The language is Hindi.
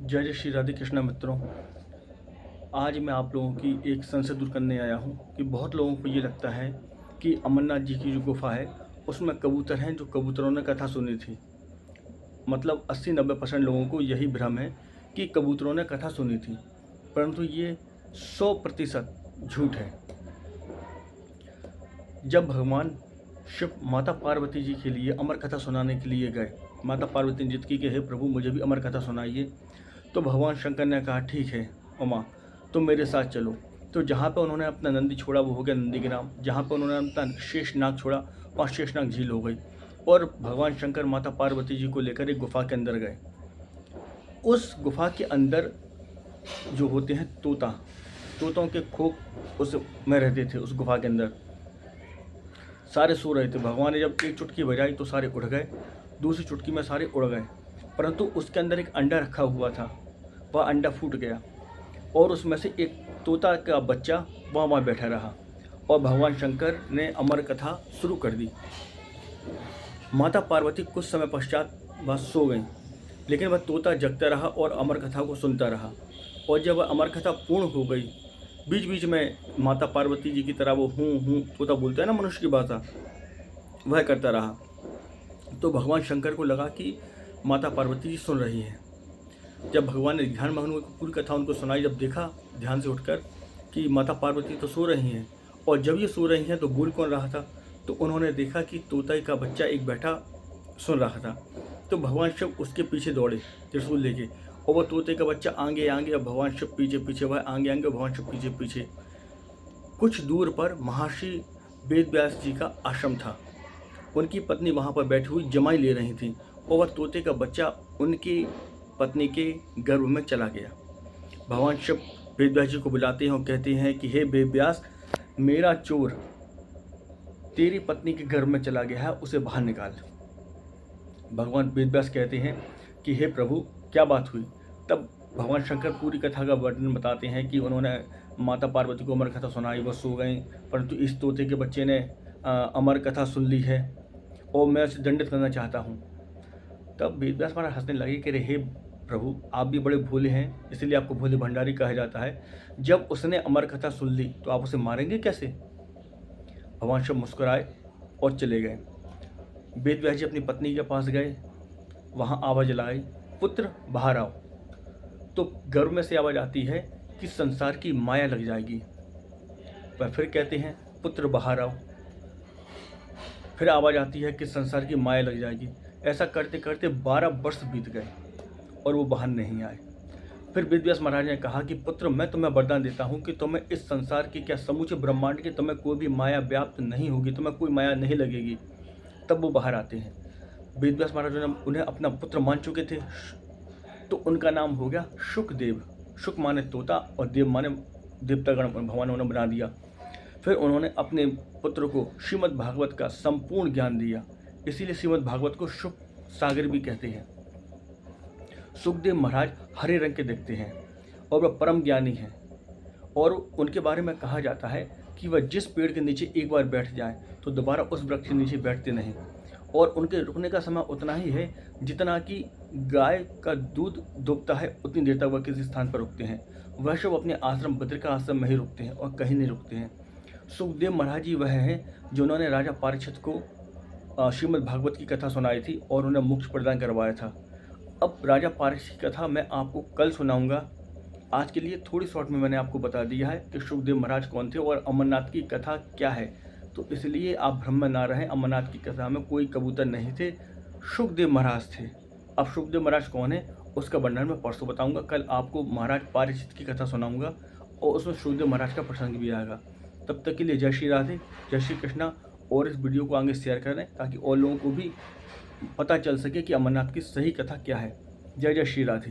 जय जय श्री राधे कृष्णा मित्रों। आज मैं आप लोगों की एक संशय दूर करने आया हूँ कि बहुत लोगों को ये लगता है कि अमरनाथ जी की जो गुफा है उसमें कबूतर हैं, जो कबूतरों ने कथा सुनी थी। मतलब 80-90% लोगों को यही भ्रम है कि कबूतरों ने कथा सुनी थी, परंतु ये 100% झूठ है। जब भगवान शिव माता पार्वती जी के लिए अमर कथा सुनाने के लिए गए, माता पार्वती ने जिद की कि हे प्रभु मुझे भी अमर कथा सुनाइए, तो भगवान शंकर ने कहा ठीक है उमा, तुम मेरे साथ चलो। तो जहाँ पे उन्होंने अपना नंदी छोड़ा वो हो गया नंदीग्राम, जहाँ पे उन्होंने अपना शेषनाग छोड़ा और शेषनाग झील हो गई। और भगवान शंकर माता पार्वती जी को लेकर एक गुफा के अंदर गए। उस गुफा के अंदर जो होते हैं तोतों के खोप उस में रहते थे। उस गुफा के अंदर सारे सो रहे थे। भगवान ने जब एक चुटकी बजाई तो सारे उड़ गए, दूसरी चुटकी में सारे उड़ गए, परंतु उसके अंदर एक अंडा रखा हुआ था। वह अंडा फूट गया और उसमें से एक तोता का बच्चा वहाँ बैठा रहा और भगवान शंकर ने अमर कथा शुरू कर दी। माता पार्वती कुछ समय पश्चात वह सो गई, लेकिन वह तोता जगता रहा और अमर कथा को सुनता रहा। और जब वह अमर कथा पूर्ण हो गई, बीच बीच में माता पार्वती जी की तरह वो हूँ तोता बोलता है ना मनुष्य की भाषा, वह करता रहा। तो भगवान शंकर को लगा कि माता पार्वती जी सुन रही हैं। जब भगवान ने ध्यान मग्न होकर पूरी कथा उनको सुनाई, जब देखा ध्यान से उठकर कि माता पार्वती तो सो रही हैं, और जब ये सो रही हैं तो बोल कौन रहा था, तो उन्होंने देखा कि तोता का बच्चा एक बैठा सुन रहा था। तो भगवान शिव उसके पीछे दौड़े त्रिशूल लेके, और वह तोते का बच्चा आगे आगे, और भगवान शिव पीछे पीछे, वह आगे आगे, भगवान शिव पीछे पीछे। कुछ दूर पर महर्षि वेद व्यास जी का आश्रम था। उनकी पत्नी वहाँ पर बैठी हुई जमाई ले रही थी, और वह तोते का बच्चा उनकी पत्नी के गर्भ में चला गया। भगवान शिव वेद व्यास जी को बुलाते हैं और कहते हैं कि हे वेद व्यास, मेरा चोर तेरी पत्नी के गर्भ में चला गया है, उसे बाहर निकाल। भगवान वेद व्यास कहते हैं कि हे प्रभु क्या बात हुई। तब भगवान शंकर पूरी कथा का वर्णन बताते हैं कि उन्होंने माता पार्वती को अमर कथा सुनाई, वह सो गई, परंतु इस तोते के बच्चे ने अमर कथा सुन ली है और मैं उसे दंडित करना चाहता हूँ। तब वेद व्यास महाराज हंसने लगे कि हे प्रभु, आप भी बड़े भोले हैं, इसलिए आपको भोले भंडारी कहा जाता है। जब उसने अमर कथा सुन ली तो आप उसे मारेंगे कैसे। भगवान शिव मुस्कुराए और चले गए। वेद व्यास जी अपनी पत्नी के पास गए, वहाँ आवाज़ लगाई, पुत्र बाहर आओ। तो गर्भ में से आवाज़ आती है कि संसार की माया लग जाएगी। वह फिर कहते हैं पुत्र बाहर आओ। फिर आवाज़ आती है कि संसार की माया लग जाएगी। ऐसा करते करते 12 वर्ष बीत गए और वो बाहर नहीं आए। फिर वेद व्यास महाराज ने कहा कि पुत्र, मैं तुम्हें वरदान देता हूँ कि तुम्हें इस संसार की, क्या समूचे ब्रह्मांड की, तुम्हें कोई भी माया व्याप्त नहीं होगी, तुम्हें कोई माया नहीं लगेगी। तब वो बाहर आते हैं। वेद व्यास महाराज ने उन्हें अपना पुत्र मान चुके थे, तो उनका नाम हो गया शुकदेव। शुक माने तोता और देव माने देवतागण, भगवान ने उन्हें बना दिया। फिर उन्होंने अपने पुत्र को श्रीमद् भागवत का संपूर्ण ज्ञान दिया, इसीलिए श्रीमद् भागवत को शुक सागर भी कहते हैं। सुखदेव महाराज हरे रंग के दिखते हैं और वह परम ज्ञानी हैं, और उनके बारे में कहा जाता है कि वह जिस पेड़ के नीचे एक बार बैठ जाए तो दोबारा उस वृक्ष के नीचे बैठते नहीं, और उनके रुकने का समय उतना ही है जितना कि गाय का दूध दुबता है, उतनी देर तक वह किसी स्थान पर रुकते हैं। वह सब अपने आश्रम बद्रिका आश्रम में ही रुकते हैं और कहीं नहीं रुकते हैं। सुखदेव महाराज जी वह हैं जिन्होंने राजा पारीक्षित को श्रीमद् भागवत की कथा सुनाई थी और उन्हें मोक्ष प्रदान करवाया था। अब राजा पारीक्षित की कथा मैं आपको कल सुनाऊंगा। आज के लिए थोड़ी शॉर्ट में मैंने आपको बता दिया है कि सुखदेव महाराज कौन थे और अमरनाथ की कथा क्या है, तो इसलिए आप भ्रम में ना रहें। अमरनाथ की कथा में कोई कबूतर नहीं थे, सुखदेव महाराज थे। अब सुखदेव महाराज कौन है उसका वर्णन मैं परसों बताऊंगा। कल आपको महाराज पारीक्षित की कथा सुनाऊंगा और उसमें सुखदेव महाराज का प्रसंग भी आएगा। तब तक के लिए जय श्री राधे, जय श्री कृष्णा, और इस वीडियो को आगे शेयर करें ताकि और लोगों को भी पता चल सके कि अमरनाथ की सही कथा क्या है। जय जय श्री राधे।